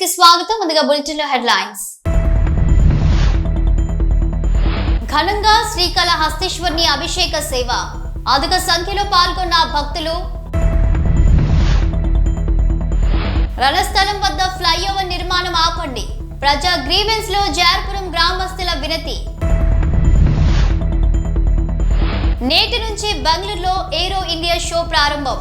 కి స్వాగతం. ముందుగా బులెటిన్ లో హెడ్లైన్స్. ఘనంగా శ్రీకాళహస్తీశ్వరుని అభిషేక సేవ, అధిక సంఖ్యలో పాల్గొన్న భక్తులు. రణస్థలం వద్ద ఫ్లైఓవర్ నిర్మాణం ఆపండి, ప్రజా గ్రీవెన్స్ లో జార్పురం గ్రామస్తుల వినతి. నేటి నుంచి బెంగళూరులో ఏరో ఇండియా షో ప్రారంభం.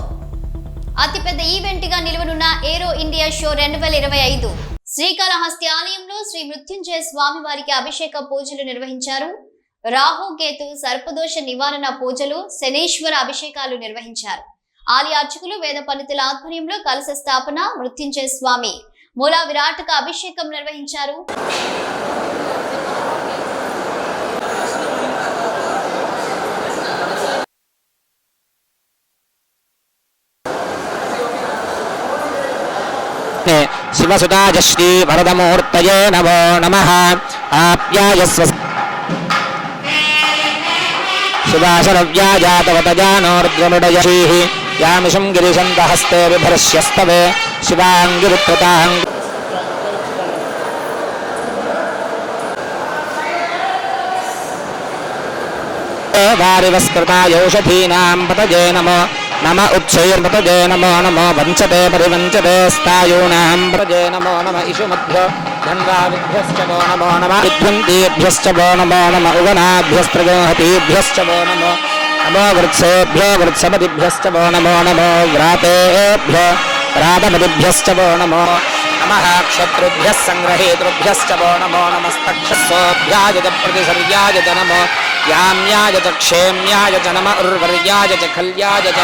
అతిపెద్ద ఈవెంట్ గా నిలవనున్న ఏరో ఇండియా షో 2025 శ్రీకాళహస్తి ఆలయంలో శ్రీ మృత్యుంజయ స్వామి వారికి అభిషేక పూజలు నిర్వహించారు. రాహు కేతు సర్పదోష నివారణ పూజలు, శనీశ్వర అభిషేకాలు నిర్వహించారు. ఆలయ అర్చకులు వేద పండితుల ఆధ్వర్యంలో కలశ స్థాపన, మృత్యుంజయ స్వామి మూల విరాటక అభిషేకం నిర్వహించారు. శివసుతాయ శ్రీ వరదమూర్తయే నమో నమః. ఆప్యాయస్వ శివాశరవ్యాజాతవతజానోర్ధ్వనుడయశీః యామిషం గిరిశంతహస్తే బిభర్ష్యస్తవే శివాంగిరుత్తాం వారివస్కృతాయౌషధీనాం పతజే నమో నమ ఉచ్చైర్పతజే నమో నమో వంచతే పరివంచతే స్థాయూనాం పతజే నమో నమ ఇషుమధ్యో ధన్వాభ్యశ్చ వో నమో నమ విద్వంతేభ్యశ్చ వో నమో నమ ఉగనాభ్యస్త్రగోహతీభ్యశ్చ వో నమో నమో వృత్సేభ్యో వృత్సమతిభ్యశ్చ వో నమో నమో వ్రాతేభ్యో వ్రాతమతిభ్యశ్చ వో నమో నమః. క్షత్రుభ్యః సంగ్రహేతృభ్యశ్చ వో నమో నమస్తక్షసోభ్యాయ చ ప్రతిసర్యాయ చ నమో యామ్యాయ చ క్షేమ్యాయ చ నమ ఉర్వర్యాయ చ ఖల్యాయ చ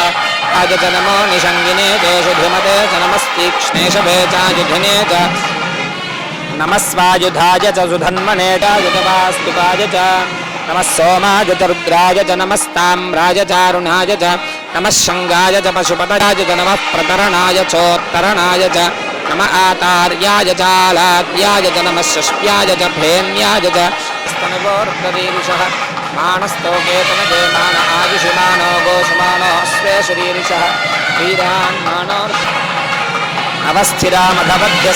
ఆయ చ నమో నిషంగినే దేశుధిమతే చ నమస్తీక్ష్ణేషవే చాయుధినే చ నమస్వాయుధాయ చ సుధన్మనేటాయ చ వాస్తుకాయ చ నమః సోమాయ చ రుద్రాయ చ నమస్తామ్రాయ చారుణాయ చ నమః శంగాయ చ పశుపతయాయ చ నమః ప్రతరణాయ చోత్తరణాయ చ నమ ఆతార్యాయ చాలాద్యాయ చ నమః షష్ప్యాయ చ భేన్యాయ చ స్తనవోర్ధరీరుషః మానస్తోకేతనజే మాన ఆయుషుమానో గోషుమానో స్వే శరీరుషః వీరాన్మానో అవస్థిరామధవధ్య.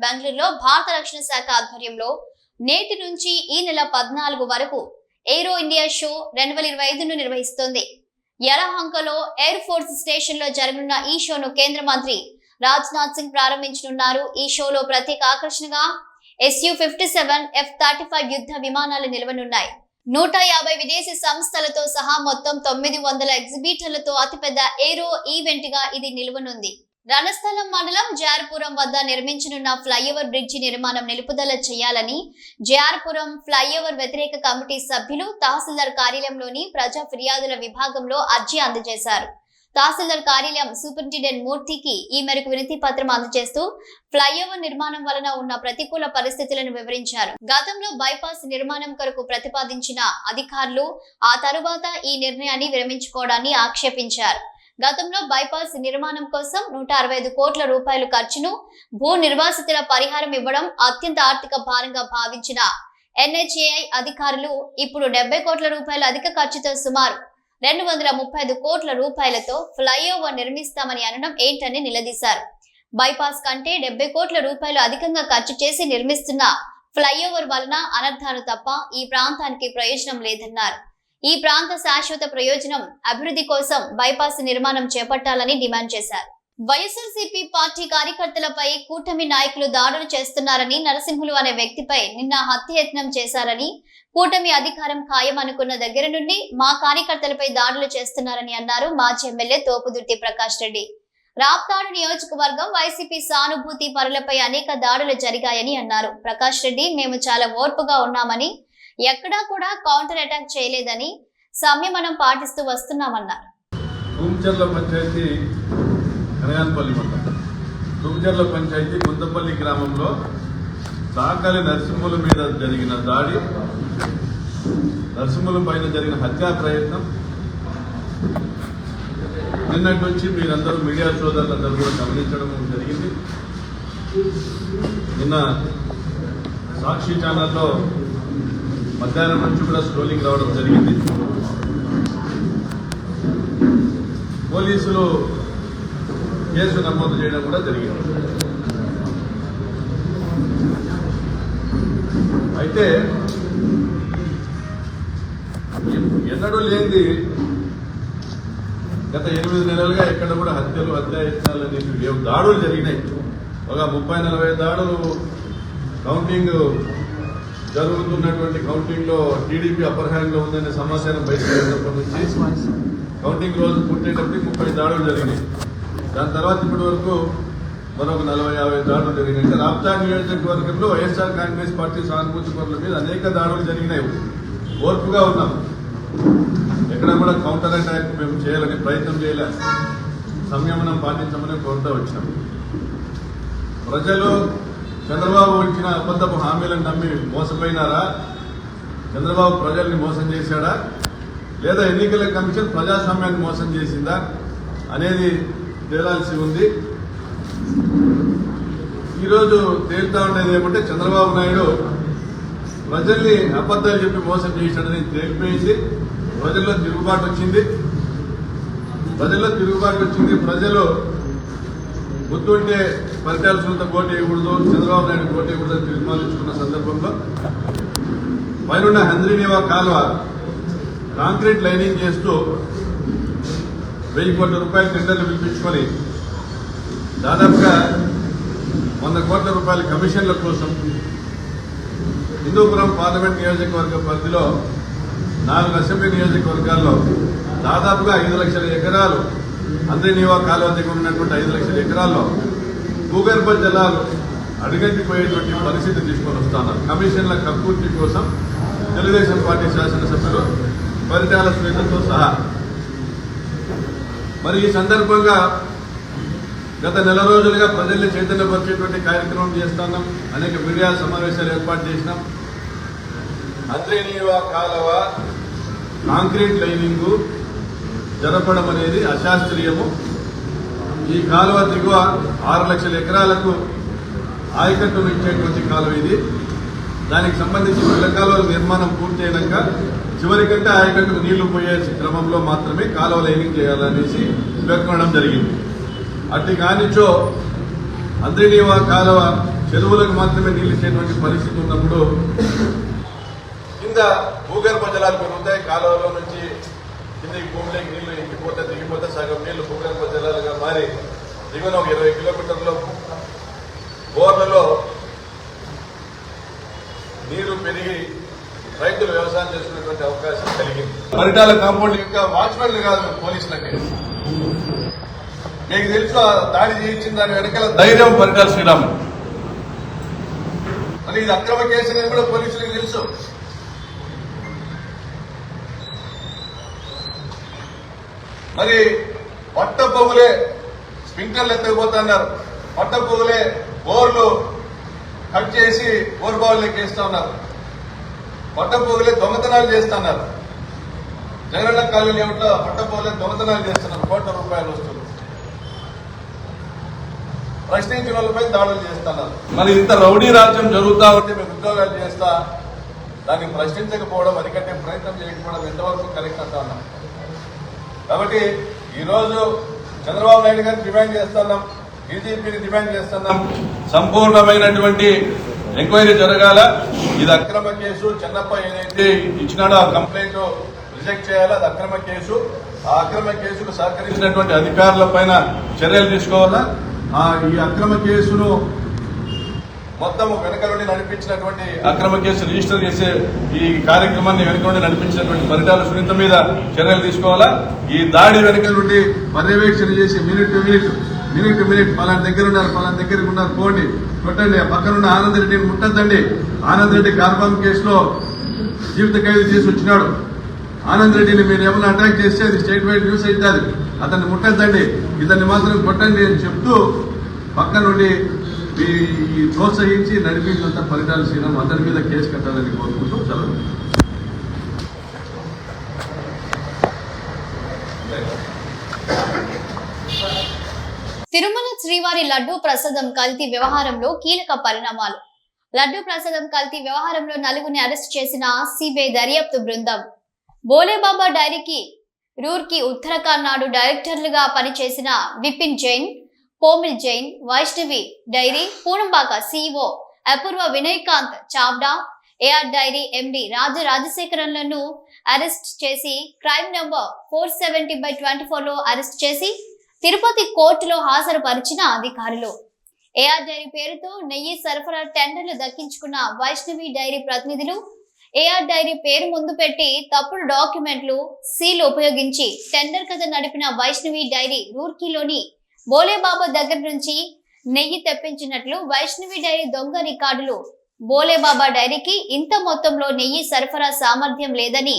బెంగళూరులో భారత రక్షణ శాఖ ఆధ్వర్యంలో నేటి నుంచి ఈ నెల 14 వరకు ఏరో ఇండియా షో 2025 నిర్వహిస్తోంది. యలహంకలో ఎయిర్ ఫోర్స్ స్టేషన్ లో జరగనున్న ఈ షోను కేంద్ర మంత్రి రాజ్నాథ్ సింగ్ ప్రారంభించనున్నారు. ఈ షోలో ప్రత్యేక ఆకర్షణగా Su-57 F-35 యుద్ధ విమానాలు నిలవనున్నాయి. 150 విదేశీ సంస్థలతో సహా మొత్తం 900 ఎగ్జిబిటర్లతో అతిపెద్ద ఏరో ఈవెంట్ గా ఇది నిలవనుంది. రణస్థలం మండలం జార్పురం వద్ద నిర్మించనున్న ఫ్లైఓవర్ బ్రిడ్జి నిర్మాణం నిలుపుదల చేయాలని జార్పురం ఫ్లైఓవర్ వ్యతిరేక కమిటీ సభ్యులు తహసీల్దార్ కార్యాలయంలోని ప్రజా ఫిర్యాదుల విభాగంలో అర్జీ అందజేశారు. తహసీల్దార్ కార్యాలయం సూపరింటెండెంట్ మూర్తికి ఈ మేరకు వినతి పత్రం అందజేస్తూ ఫ్లైఓవర్ నిర్మాణం వలన ఉన్న ప్రతికూల పరిస్థితులను వివరించారు. గతంలో బైపాస్ నిర్మాణం కొరకు ప్రతిపాదించిన అధికారులు ఆ తరువాత ఈ నిర్ణయాన్ని విరమించుకోవడాన్ని ఆక్షేపించారు. గతంలో బైపాస్ నిర్మాణం కోసం 165 కోట్ల రూపాయల ఖర్చును భూ నిర్వాసితుల పరిహారం ఇవ్వడం అత్యంత ఆర్థిక భారంగా భావించిన NHAI అధికారులు ఇప్పుడు 70 కోట్ల రూపాయల అధిక ఖర్చుతో సుమారు 235 కోట్ల రూపాయలతో ఫ్లైఓవర్ నిర్మిస్తామని అనడం ఏంటని నిలదీశారు. బైపాస్ కంటే 70 కోట్ల రూపాయలు అధికంగా ఖర్చు చేసి నిర్మిస్తున్న ఫ్లైఓవర్ వలన అనర్థాలు తప్ప ఈ ప్రాంతానికి ప్రయోజనం లేదన్నారు. ఈ ప్రాంత శాశ్వత ప్రయోజనం అభివృద్ధి కోసం బైపాస్ నిర్మాణం చేపట్టాలని డిమాండ్ చేశారు. వైఎస్ఆర్సీపీ పార్టీ కార్యకర్తలపై కూటమి నాయకులు దాడులు చేస్తున్నారని, నరసింహులు అనే వ్యక్తిపై నిన్న హత్యాయత్నం చేశారని, కూటమి అధికారం ఖాయం అనుకున్న దగ్గర నుండి మా కార్యకర్తలపై దాడులు చేస్తున్నారని అన్నారు. మాజీ ఎమ్మెల్యే తోపుదుర్తి ప్రకాష్ రెడ్డి. రాప్తాడు నియోజకవర్గం వైసీపీ సానుభూతి పరులపై అనేక దాడులు జరిగాయని అన్నారు. ప్రకాష్ రెడ్డి, మేము చాలా ఓర్పుగా ఉన్నామని, ఎక్కడా కూడా కౌంటర్ అటాక్ చేయలేదని, సంయమనం పాటిస్తూ వస్తున్నామన్నారు. కనగానపల్లి మండలం తుమ్చర్ల పంచాయతీ గుంతపల్లి గ్రామంలో సాకలి నరసింహుల మీద జరిగిన దాడి, నరసింహుల పైన జరిగిన హత్యా ప్రయత్నం నిన్నటి నుంచి మీరందరూ మీడియా సోదరులందరూ కూడా గమనించడం జరిగింది. నిన్న సాక్షి ఛానల్లో మధ్యాహ్నం నుంచి కూడా స్క్రోలింగ్ రావడం జరిగింది. పోలీసులు కేసు నమోదు చేయడం కూడా జరిగింది. అయితే ఎన్నడూ లేనిది గత 8 నెలలుగా ఎక్కడ కూడా హత్యాయత్నాలు అనేవి లేవు. దాడులు జరిగినాయి. ఒక 30-40 దాడులు కౌంటింగ్ జరుగుతున్నటువంటి కౌంటింగ్ లో టీడీపీ అప్పర్ హ్యాండ్ లో ఉందనే సమాచారం బయటకు వచ్చినప్పటి నుంచి కౌంటింగ్ రోజు పూర్తయ్యేటప్పటికి 30 దాడులు జరిగినాయి. దాని తర్వాత ఇప్పటి వరకు మరొక 40-50 దాడులు జరిగినాయి. అంటే రాప్తాడు నియోజకవర్గంలో వైఎస్ఆర్ కాంగ్రెస్ పార్టీ సానుభూతి పరుల మీద అనేక దాడులు జరిగినాయి. ఓర్పుగా ఉన్నాం. ఎక్కడ కూడా కౌంటర్ అటాక్ మేము చేయాలని ప్రయత్నం చేయలే. సంయమనం పాటించమని కోరుతూ వచ్చినాం. ప్రజలు చంద్రబాబు ఇచ్చిన అబద్ధపు హామీలను నమ్మి మోసపోయినారా? చంద్రబాబు ప్రజల్ని మోసం చేశాడా, లేదా ఎన్నికల కమిషన్ ప్రజాస్వామ్యాన్ని మోసం చేసిందా అనేది తేలాల్సి ఉంది. ఈరోజు తేలుతా ఉండేది ఏమంటే చంద్రబాబు నాయుడు ప్రజల్ని అబద్దాలు చెప్పి మోసం చేశాడని తేలిపోయింది. ప్రజల్లో తిరుగుబాటు వచ్చింది. ప్రజలు గుర్తుంటే పరిటాల సునీత ఓటు వేయకూడదు, చంద్రబాబు నాయుడు ఓటు వేయకూడదని తీర్మానించుకున్న సందర్భంలో పైనున్న హంద్రీనివా కాలువ కాంక్రీట్ లైనింగ్ చేస్తూ 1000 కోట్ల రూపాయల టెండర్లు పిలిపించుకొని దాదాపుగా 100 కోట్ల రూపాయల కమిషన్ల కోసం హిందూపురం పార్లమెంట్ నియోజకవర్గ పరిధిలో 4 అసెంబ్లీ నియోజకవర్గాల్లో దాదాపుగా 5 లక్షల ఎకరాలు హంద్రీనివా కాలువ దగ్గర ఉన్నటువంటి 5 లక్షల ఎకరాల్లో భూగర్భ జలాలు అడుగంటిపోయేటువంటి పరిస్థితి తీసుకొని వస్తున్నారు. కమిషన్ల కక్కుర్తి కోసం తెలుగుదేశం పార్టీ శాసనసభ్యులు పరిటాల సునీతతో సహా. మరి ఈ సందర్భంగా గత నెల రోజులుగా ప్రజల్ని చైతన్యపరిచేటువంటి కార్యక్రమం చేస్తున్నాం. అనేక మీడియా సమావేశాలు ఏర్పాటు చేసినాం. హంద్రీనివా కాలువ కాంక్రీట్ లైనింగ్ జరపడం అనేది అశాస్త్రీయము. ఈ కాలువ దిగువ 6 లక్షల ఎకరాలకు ఆయకట్టును ఇచ్చేటువంటి కాలువ ఇది. దానికి సంబంధించి పిల్ల కాలువల నిర్మాణం పూర్తయినాక చివరికంటే ఆయకట్టుకు నీళ్లు పోయే క్రమంలో మాత్రమే కాలువ లైనింగ్ చేయాలనేసి పేర్కొనడం జరిగింది. అట్టి కానిచో హంద్రీనివా కాలువ చెరువులకు మాత్రమే నీళ్లు ఇచ్చేటువంటి పరిస్థితి ఉన్నప్పుడు కింద భూగర్భ జలాలు పెరుగుతాయి. కాలువలో నుంచి కిందకి భూమిలోకి నీళ్లు ఎక్కిపోతే దిగిపోతే సగం నీళ్లు భూగర్భ జలాలుగా మారి దిగున ఒక 20 కిలోమీటర్ల బోర్లలో నీరు పెరిగి రైతులు వ్యవసాయం చేసుకునేటువంటి అవకాశం కలిగింది. పరిటాల కాంపౌండ్ యొక్క వాచ్మెన్లు కాదు పోలీసులకి. మీకు తెలుసు దాడి చేయించిన దాని వెనకాల ధైర్యం పరిటాల శ్రీరాములు. మరి ఇది అక్రమ కేసు అనేది కూడా పోలీసులకు తెలుసు. మరి పట్టపొగులే స్ప్రింక్లర్లు ఎత్తకపోతున్నారు. పట్టపొగులే బోర్లు కట్ చేసి బోర్బావులు వేస్తా ఉన్నారు. పట్టపొగులే దొంగతనాలు చేస్తున్నారు. జగనన్న కాలనీ ఏమిటో పట్టపొగులే దొంగతనాలు చేస్తున్నారు. కోట్ల రూపాయలు వస్తున్నారు. ప్రశ్నించిన వాళ్ళపై దాడులు చేస్తున్నారు. మరి ఇంత రౌడీ రాజ్యం జరుగుతా ఉంటే మేము ఉద్యోగాలు చేస్తా దాన్ని ప్రశ్నించకపోవడం, అరికట్టే ప్రయత్నం చేయకపోవడం ఎంతవరకు కరెక్ట్ అంటా ఉన్నాం. కాబట్టి ఈరోజు చంద్రబాబు నాయుడు గారిని డిమాండ్ చేస్తున్నాం, డీజీపీని డిమాండ్ చేస్తున్నాం, సంపూర్ణమైనటువంటి ఎంక్వైరీ జరగాల. ఇది అక్రమ కేసు. చెన్నప్ప ఏదైతే ఇచ్చినాడో ఆ కంప్లైంట్ రిజెక్ట్ చేయాలి. అది అక్రమ కేసు. ఆ అక్రమ కేసుకు సహకరించినటువంటి అధికారుల పైన చర్యలు తీసుకోవాలా. ఈ అక్రమ కేసును మొత్తం వెనక నుండి నడిపించినటువంటి అక్రమ కేసు రిజిస్టర్ చేసే ఈ కార్యక్రమాన్ని వెనక నుండి నడిపించినటువంటి పరిటాల సునీత మీద చర్యలు తీసుకోవాలా. ఈ దాడి వెనక నుండి పర్యవేక్షణ చేసి మినిట్ టు మినిట్ పలానా దగ్గర ఉన్నారు, పలానా దగ్గర ఉన్నారు, పోండి, కొట్టండి. పక్కనున్న ఆనంద్ రెడ్డిని ముట్టద్దండి. ఆనంద్ రెడ్డి కార్బామ్ కేసులో జీవిత ఖైదు చేసి వచ్చినాడు. ఆనంద్ రెడ్డిని మీరు ఏమైనా అటాక్ చేస్తే అది స్టేట్ వైడ్ న్యూస్ అవుతుంది. అతన్ని ముట్టద్దండి, ఇతన్ని మాత్రం కొట్టండి అని చెప్తూ పక్క నుండి ఈ ప్రోత్సహించి నడిపించినంత పరిటాల శ్రీరామ్ అందరి మీద కేసు కట్టాలని కోరుకుంటూ సెలవు. తిరుమల శ్రీవారి లడ్డూ ప్రసాదం కల్తీ వ్యవహారంలో కీలక పరిణామాలు. లడ్డూ ప్రసాదం కల్తీ వ్యవహారంలో నలుగురిని అరెస్ట్ చేసిన సిబిఐ దర్యాప్తు బృందం. బోలేబాబా డైరీకి రూర్కీ ఉత్తరాఖండ్ నాడు డైరెక్టర్లుగా పనిచేసిన విపిన్ జైన్, పోమిల్ జైన్, వైష్ణవి డైరీ పూనంబాక CEO Apoorva Vinayakant Chavda, AR dairy MD రాజశేఖరన్లను అరెస్ట్ చేసి క్రైమ్ నంబర్ 470/24 లో అరెస్ట్ చేసి తిరుపతి కోర్టులో హాజరుపరిచిన అధికారులు. ఏఆర్ డైరీ పేరుతో నెయ్యి సరఫరా టెండర్లు దక్కించుకున్న వైష్ణవి డైరీ ప్రతినిధులు ఏఆర్ డైరీ పేరు ముందు పెట్టి తప్పుడు డాక్యుమెంట్లు, సీల్ ఉపయోగించి టెండర్ కథ నడిపిన వైష్ణవి డైరీ రూర్కీలోని బోలేబాబా దగ్గర నుంచి నెయ్యి తెప్పించినట్లు వైష్ణవి డైరీ దొంగ రికార్డులు. బోలేబాబా డైరీకి ఇంత మొత్తంలో నెయ్యి సరఫరా సామర్థ్యం లేదని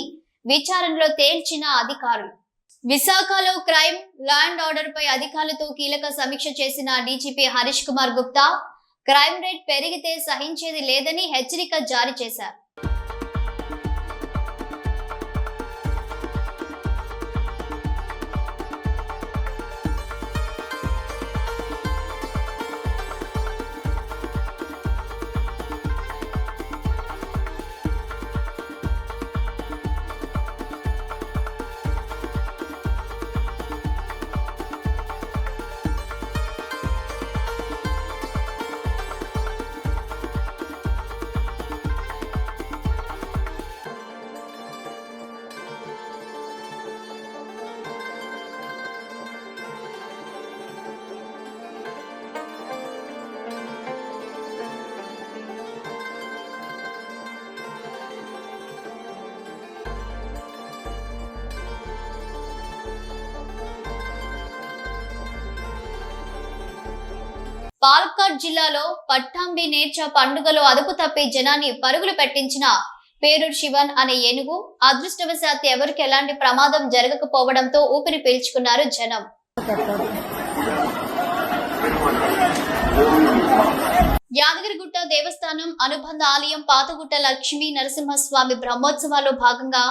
విచారణలో తేల్చిన అధికారులు. విశాఖలో క్రైమ్ లా అండ్ ఆర్డర్ పై అధికారులతో కీలక సమీక్ష చేసిన DGP Harish Kumar Gupta crime rate పెరిగితే సహించేది లేదని హెచ్చరిక జారీ చేశారు. పాలక్కాడ్ జిల్లాలో పట్టాంబి నేర్చ పండుగలో అదుపు తప్పి జనాన్ని పరుగులు పెట్టించిన పేరూర్ శివన్ అనే ఏనుగు. అదృష్టవశాత్తు ఎవరికి ఎలాంటి ప్రమాదం జరగకపోవడంతో ఊపిరి పీల్చుకున్నారు జనం. యాదగిరిగుట్ట దేవస్థానం అనుబంధ ఆలయం పాతగుట్ట లక్ష్మీ నరసింహస్వామి బ్రహ్మోత్సవాల్లో భాగంగా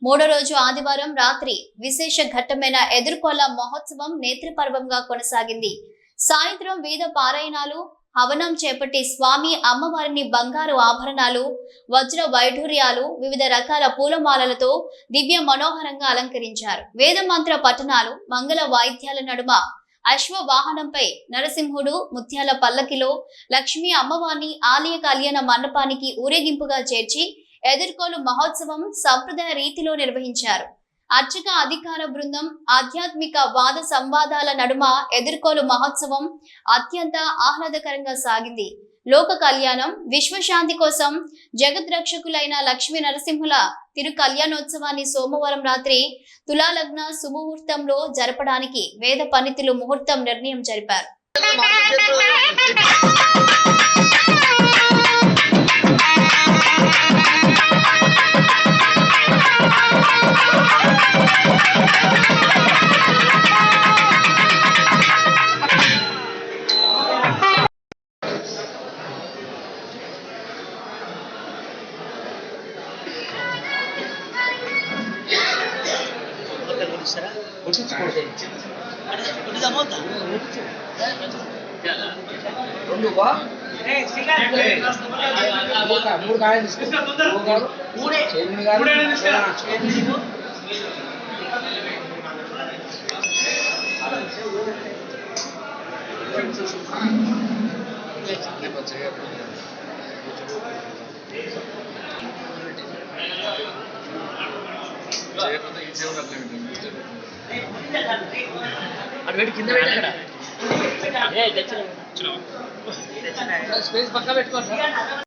మూడో రోజు ఆదివారం రాత్రి విశేష ఘట్టమైన ఎదుర్కోల మహోత్సవం నేత్రపర్వంగా కొనసాగింది. సాయంత్రం వేద పారాయణాలు, హవనం చేపట్టి స్వామి అమ్మవారిని బంగారు ఆభరణాలు, వజ్ర వైఢూర్యాలు, వివిధ రకాల పూలమాలలతో దివ్య మనోహరంగా అలంకరించారు. వేద మంత్ర పఠనాలు, మంగళ వాయిద్యాల నడుమ అశ్వ వాహనంపై నరసింహుడు ముత్యాల పల్లకిలో లక్ష్మీ అమ్మవారిని ఆలయ కళ్యాణ మండపానికి ఊరేగింపుగా చేర్చి ఎదుర్కోలు మహోత్సవం సంప్రదాయ రీతిలో నిర్వహించారు. అర్చక అధికార బృందం ఆధ్యాత్మిక వాద సంవాదాల నడుమ ఎదుర్కోలు మహోత్సవం అత్యంత ఆహ్లాదకరంగా సాగింది. లోక కళ్యాణం, విశ్వశాంతి కోసం జగత్ రక్షకులైన లక్ష్మీ నరసింహుల తిరు కళ్యాణోత్సవాన్ని సోమవారం రాత్రి తులాలగ్న సుముహూర్తంలో జరపడానికి వేద పండితులు ముహూర్తం నిర్ణయం జరిపారు.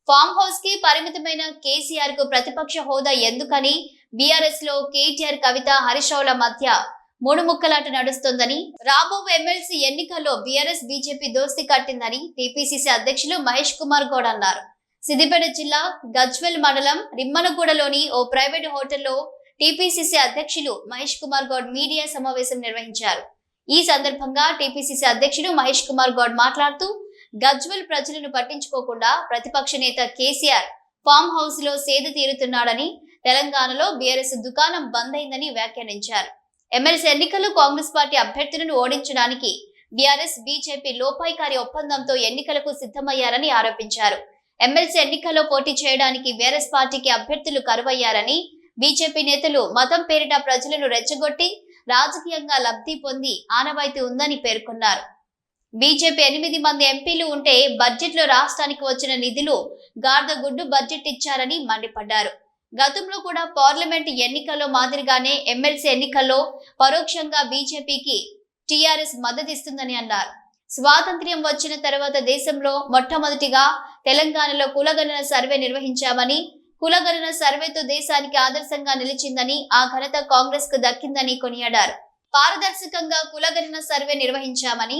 ఫామ్ హౌస్ కి పరిమితమైన కేసీఆర్ కు ప్రతిపక్ష హోదా ఎందుకని బీఆర్ఎస్ లో కేటీఆర్, కవిత, హరీష్ రావుల మధ్య ముక్కలాట నడుస్తోందని, రాబో ఎమ్మెల్సీ ఎన్నికల్లో బీఆర్ఎస్ బీజేపీ దోస్తీ కట్టిందని టీపీసీసీ అధ్యక్షులు మహేష్ కుమార్ గౌడ్ అన్నారు. సిద్దిపేట జిల్లా గజ్వెల్ మండలం రిమ్మనగూడలోని ఓ ప్రైవేట్ హోటల్లో టీపీసీసీ అధ్యక్షులు మహేష్ కుమార్ గౌడ్ మీడియా సమావేశం నిర్వహించారు. ఈ సందర్భంగా టీపీసీసీ అధ్యక్షుడు మహేష్ కుమార్ గౌడ్ మాట్లాడుతూ, గజ్వెల్ ప్రజలను పట్టించుకోకుండా ప్రతిపక్ష నేత కేసీఆర్ ఫామ్ హౌస్ లో సేద తీరుతున్నాడని, తెలంగాణలో బీఆర్ఎస్ దుకాణం బంద్ అయిందని వ్యాఖ్యానించారు. ఎమ్మెల్సీ ఎన్నికల్లో కాంగ్రెస్ పార్టీ అభ్యర్థులను ఓడించడానికి బీఆర్ఎస్ బీజేపీ లోపాయికారి ఒప్పందంతో ఎన్నికలకు సిద్ధమయ్యారని ఆరోపించారు. ఎమ్మెల్సీ ఎన్నికల్లో పోటీ చేయడానికి బీఆర్ఎస్ పార్టీకి అభ్యర్థులు కరువయ్యారని, బీజేపీ నేతలు మతం పేరిట ప్రజలను రెచ్చగొట్టి రాజకీయంగా లబ్ధి పొంది ఆనవాయితీ ఉందని పేర్కొన్నారు. బీజేపీ 8 మంది ఎంపీలు ఉంటే బడ్జెట్ లో రాష్ట్రానికి వచ్చిన నిధులు గార్దగుడ్డు బడ్జెట్ ఇచ్చారని మండిపడ్డారు. గతంలో కూడా పార్లమెంట్ ఎన్నికల్లో మాదిరిగానే ఎమ్మెల్సీ ఎన్నికల్లో పరోక్షంగా బీజేపీకి టీఆర్ఎస్ మద్దతిస్తుందని అన్నారు. స్వాతంత్ర్యం వచ్చిన తర్వాత దేశంలో మొట్టమొదటిగా తెలంగాణలో కులగణన సర్వే నిర్వహించామని, కులగణన సర్వేతో దేశానికి ఆదర్శంగా నిలిచిందని, ఆ ఘనత కాంగ్రెస్ కు దక్కిందని కొనియాడారు. పారదర్శకంగా కులగణన సర్వే నిర్వహించామని,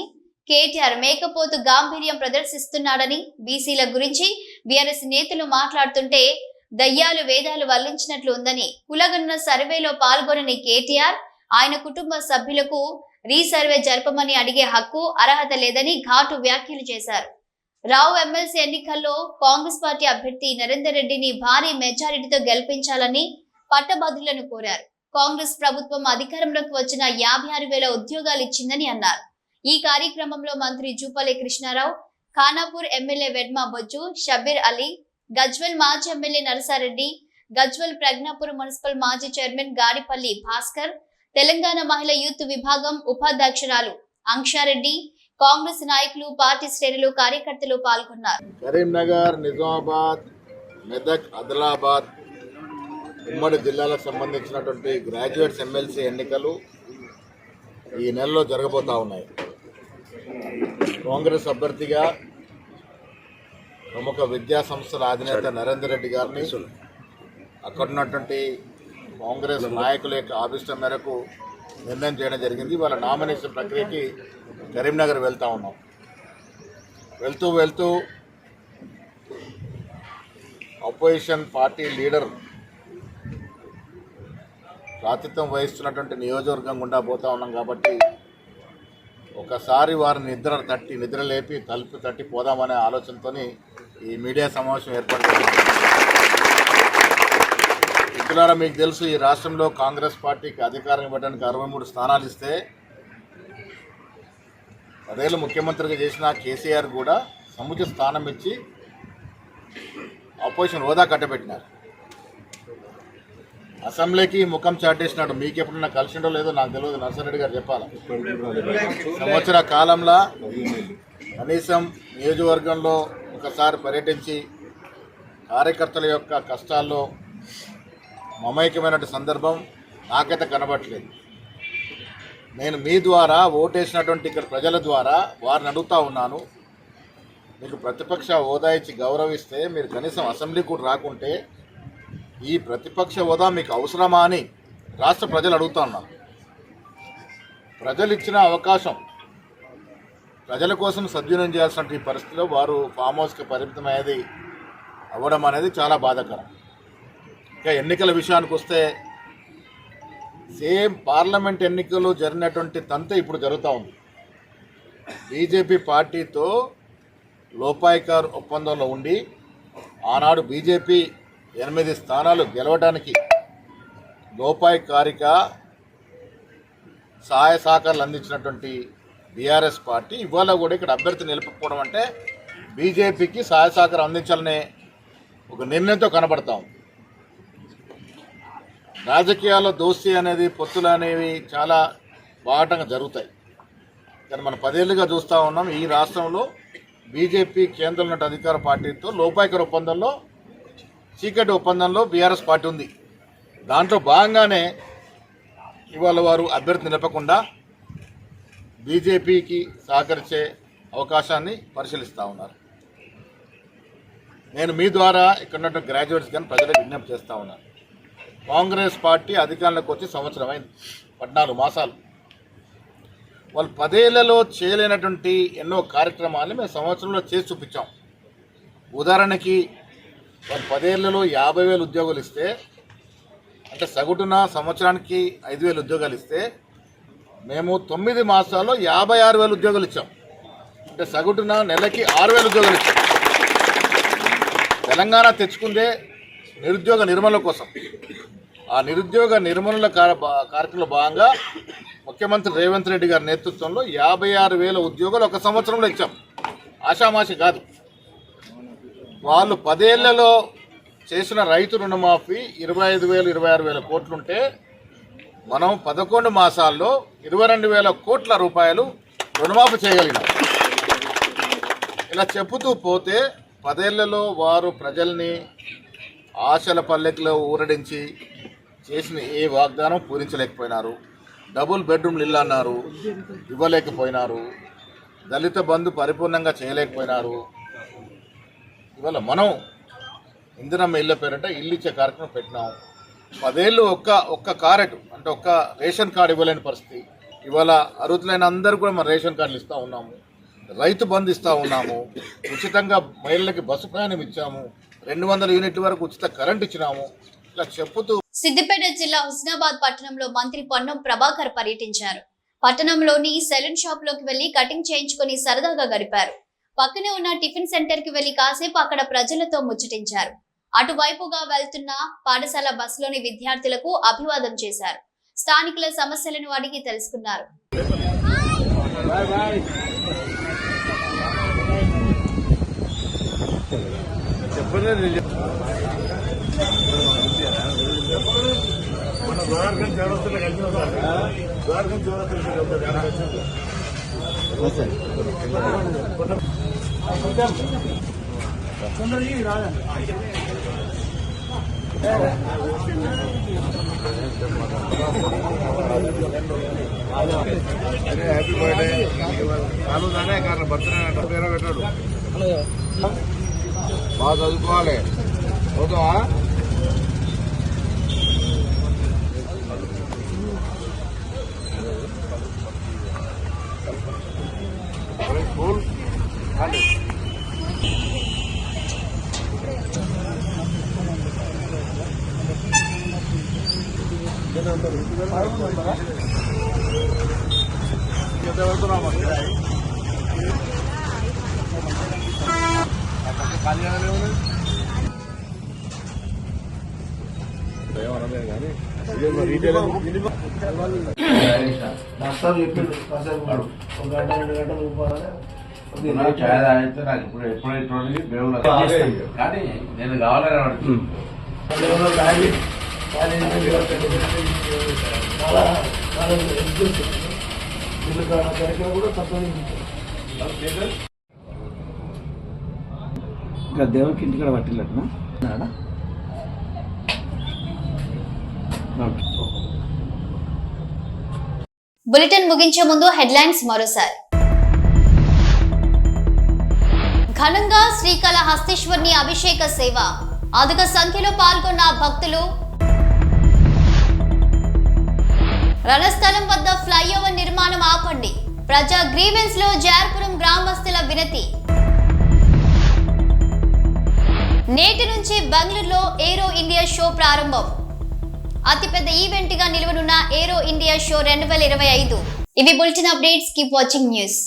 కేటీఆర్ మేకపోతు గాంభీర్యం ప్రదర్శిస్తున్నాడని, బీసీల గురించి బీఆర్ఎస్ నేతలు మాట్లాడుతుంటే దయ్యాలు వేదాలు వల్లించినట్లు ఉందని, కులగణన సర్వేలో పాల్గొనని కేటీఆర్, ఆయన కుటుంబ సభ్యులకు రీసర్వే జరపమని అడిగే హక్కు, అర్హత లేదని ఘాటు వ్యాఖ్యలు చేశారు. రావు ఎమ్మెల్సీ ఎన్నికల్లో కాంగ్రెస్ పార్టీ అభ్యర్థి నరేందర్ రెడ్డిని భారీ మెజారిటీతో గెలిపించాలని పట్టభద్రులను కోరారు. కాంగ్రెస్ ప్రభుత్వం అధికారంలోకి వచ్చిన 56,000 ఉద్యోగాలు ఇచ్చిందని అన్నారు. ఈ కార్యక్రమంలో మంత్రి జూపల్లి కృష్ణారావు, ఖానాపూర్ ఎమ్మెల్యే వెడ్మా బొజ్జు, షబీర్ అలీ, గజ్వెల్ మాజీ ఎమ్మెల్యే నరసారెడ్డి, గజ్వెల్ ప్రజ్ఞాపూర్ మున్సిపల్ మాజీ చైర్మన్ గాడిపల్లి భాస్కర్, తెలంగాణ మహిళా యూత్ విభాగం ఉపాధ్యక్షురాలు అంక్షారెడ్డి, కాంగ్రెస్ నాయకులు, పార్టీ శ్రేణులు, కార్యకర్తలు పాల్గొన్నారు. కరీంనగర్, నిజామాబాద్, మెదక్, ఆదిలాబాద్ ఉమ్మడి జిల్లాలకు సంబంధించినటువంటి గ్రాడ్యుయేట్స్ ఎమ్మెల్సీ ఎన్నికలు ఈ నెలలో జరగబోతా ఉన్నాయి. కాంగ్రెస్ అభ్యర్థిగా ప్రముఖ విద్యా సంస్థల అధినేత నరేందర్ రెడ్డి గారిని అక్కడ ఉన్నటువంటి కాంగ్రెస్ నాయకుల యొక్క ఆభిష్టం మేరకు నిర్ణయం చేయడం జరిగింది. వాళ్ళ నామినేషన్ ప్రక్రియకి కరీంనగర్ వెళ్తూ ఉన్నాం. వెళ్తూ అపోజిషన్ పార్టీ లీడర్ ప్రాతిత్వం వహిస్తున్నటువంటి నియోజకవర్గం గుండా పోతా ఉన్నాం కాబట్టి ఒకసారి వారిని నిద్ర లేపి తలుపు తట్టి పోదామనే ఆలోచనతో ఈ మీడియా సమావేశం ఏర్పాటు చేశారు. మిత్రులారా, మీకు తెలుసు, ఈ రాష్ట్రంలో కాంగ్రెస్ పార్టీకి అధికారం ఇవ్వడానికి 63 స్థానాలు ఇస్తే 10 ఏళ్ళు ముఖ్యమంత్రిగా చేసిన కేసీఆర్ కూడా సముచిత స్థానం ఇచ్చి అపోజిషన్ హోదా కట్టబెట్టినారు. అసెంబ్లీకి ముఖం చాటేసినాడు. మీకు ఎప్పుడన్నా కలిసిండో లేదో నాకు తెలియదు, నర్సారెడ్డి గారు చెప్పాలి. సంవత్సర కాలంలో కనీసం నియోజకవర్గంలో ఒకసారి పర్యటించి కార్యకర్తల యొక్క కష్టాల్లో మమైక్యమైనటువంటి సందర్భం నాకైతే కనబట్టలేదు. నేను మీ ద్వారా ఓటేసినటువంటి ఇక్కడ ప్రజల ద్వారా వారిని అడుగుతూ ఉన్నాను, మీకు ప్రతిపక్ష హోదా ఇచ్చి గౌరవిస్తే మీరు కనీసం అసెంబ్లీ కూడా రాకుంటే ఈ ప్రతిపక్ష హోదా మీకు అవసరమా అని రాష్ట్ర ప్రజలు అడుగుతూ ఉన్నారు. ప్రజలు ఇచ్చిన అవకాశం ప్రజల కోసం సద్వినియోగం చేయాల్సిన ఈ పరిస్థితిలో వారు ఫామ్ హౌస్కి పరిమితమయ్యేది అవ్వడం అనేది చాలా బాధాకరం. ఇక ఎన్నికల విషయానికి వస్తే సేమ్ పార్లమెంట్ ఎన్నికలు జరిగినటువంటి తంతు ఇప్పుడు జరుగుతూ ఉంది. బీజేపీ పార్టీతో లోపాయికార్ ఒప్పందంలో ఉండి ఆనాడు బీజేపీ 8 స్థానాలు గెలవడానికి లోపాయికారిక సహాయ సహకారాలు అందించినటువంటి బీఆర్ఎస్ పార్టీ ఇవాళ కూడా ఇక్కడ అభ్యర్థి నిలుపుకోవడం అంటే బీజేపీకి సహాయ సహకారం అందించాలనే ఒక నిర్ణయంతో కనబడతాం. రాజకీయాల్లో దోస్తీ అనేది, పొత్తులు అనేవి చాలా బాటంగా జరుగుతాయి. కానీ మనం 10 ఏళ్ళుగా చూస్తూ ఉన్నాం ఈ రాష్ట్రంలో బీజేపీ కేంద్రంలో ఉన్న అధికార పార్టీతో లోపాయకర ఒప్పందంలో చీకటి ఒప్పందంలో బీఆర్ఎస్ పార్టీ ఉంది. దాంట్లో భాగంగానే ఇవాళ వారు అభ్యర్థి నిలపకుండా బీజేపీకి సహకరించే అవకాశాన్ని పరిశీలిస్తూ ఉన్నారు. నేను మీ ద్వారా ఇక్కడ ఉన్నటువంటి గ్రాడ్యుయేట్స్ కానీ ప్రజలకు విజ్ఞప్తి చేస్తూ ఉన్నాను. కాంగ్రెస్ పార్టీ అధికారంలోకి వచ్చి సంవత్సరం అయింది, 14 మాసాలు. వాళ్ళు 10 ఏళ్లలో చేయలేనటువంటి ఎన్నో కార్యక్రమాలు మేము సంవత్సరంలో చేసి చూపించాం. ఉదాహరణకి వాళ్ళు 10 ఏళ్లలో 50,000 ఉద్యోగాలు ఇస్తే, అంటే సగటున సంవత్సరానికి 5,000 ఉద్యోగాలు ఇస్తే, మేము 9 మాసాల్లో 56,000 ఉద్యోగాలు ఇచ్చాం. అంటే సగటున నెలకి 6,000 ఉద్యోగాలు ఇచ్చాం. తెలంగాణ తెచ్చుకుందే నిరుద్యోగ నిర్మూలన కోసం. ఆ నిరుద్యోగ నిర్మూలన కార్యక్రమంలో భాగంగా ముఖ్యమంత్రి రేవంత్ రెడ్డి గారి నేతృత్వంలో 56,000 ఉద్యోగాలు ఒక సంవత్సరంలో ఇచ్చాం. ఆషామాషి కాదు. వాళ్ళు 10 ఏళ్లలో చేసిన రైతు రుణమాఫీ 25,000, 26,000 కోట్లుంటే మనం 11 మాసాల్లో 22,000 కోట్ల రూపాయలు రుణమాఫీ చేయగలిగినాం. ఇలా చెబుతూ పోతే 10 ఏళ్లలో వారు ప్రజల్ని ఆశల పల్లెకిలో ఊరడించి చేసిన ఏ వాగ్దానం పూరించలేకపోయినారు. డబుల్ బెడ్రూమ్లు ఇల్లు అన్నారు, ఇవ్వలేకపోయినారు. దళిత బంధు పరిపూర్ణంగా చేయలేకపోయినారు. ఇవాళ మనం ఇందిరమ్మ ఇళ్ళ పేరంట ఇల్లు ఇచ్చే కార్యక్రమం పెట్టినాం. 10 ఏళ్ళు ఒక్క కారెట్ అంటే ఒక్క రేషన్ కార్డు ఇవ్వలేని పరిస్థితి. ఇవాళ అర్హులైన అందరూ కూడా మనం రేషన్ కార్డులు ఇస్తూ ఉన్నాము. రైతు బంధు ఇస్తూ ఉన్నాము. ఉచితంగా మహిళలకి బస్సు ప్రయాణం ఇచ్చాము. 200 యూనిట్ల వరకు ఉచిత కరెంట్ ఇచ్చినాము. ఇలా చెప్పుతూ సిద్దిపేట జిల్లా హుస్నాబాద్ పట్టణంలో మంత్రి పొన్నం ప్రభాకర్ పర్యటించారు. పట్టణంలోని సెలూన్ షాప్ లోకి వెళ్లి కటింగ్ చేయించుకుని సరదాగా గడిపారు. పక్కనే ఉన్న టిఫిన్ సెంటర్ కి వెళ్లి కాసేపు అక్కడ ప్రజలతో ముచ్చటించారు. అటువైపుగా వెళ్తున్న పాఠశాల బస్సులోని విద్యార్థులకు అభివాదం చేశారు. స్థానికుల సమస్యలను అడిగి తెలుసుకున్నారు. హ్యాపీ బర్త్డే చాలు దానే కానీ బర్త్డే పేర పెట్టాడు. బాగా చదువుకోవాలి. అవుతావా? స్కూల్ ఛాయ్ తాగితే నాకు ఇప్పుడు ఎప్పుడైతే దేవుళ్ళు కానీ నేను కావాలని అడుగుతున్నాను. ఇంకా దేవుడికి ఇంటికాడ పట్టిల్లట్నా? బులెటిన్ ముగించే ముందు హెడ్లైన్స్ మరోసారి. ఘనంగా శ్రీకాళహస్తీశ్వరుని అభిషేక సేవ, అధిక సంఖ్యలో పాల్గొన్న భక్తులు. రణస్థలం వద్ద ఫ్లైఓవర్ నిర్మాణం ఆపండి, ప్రజా గ్రీవెన్స్ లో జార్పురం గ్రామస్తుల వినతి. నేటి నుంచి బెంగళూరులో ఏరో ఇండియా షో ప్రారంభం. అతిపెద్ద ఈవెంట్ గా నిలవనున్న ఏరో ఇండియా షో 2025. ఇవి bulletin updates. Keep watching news.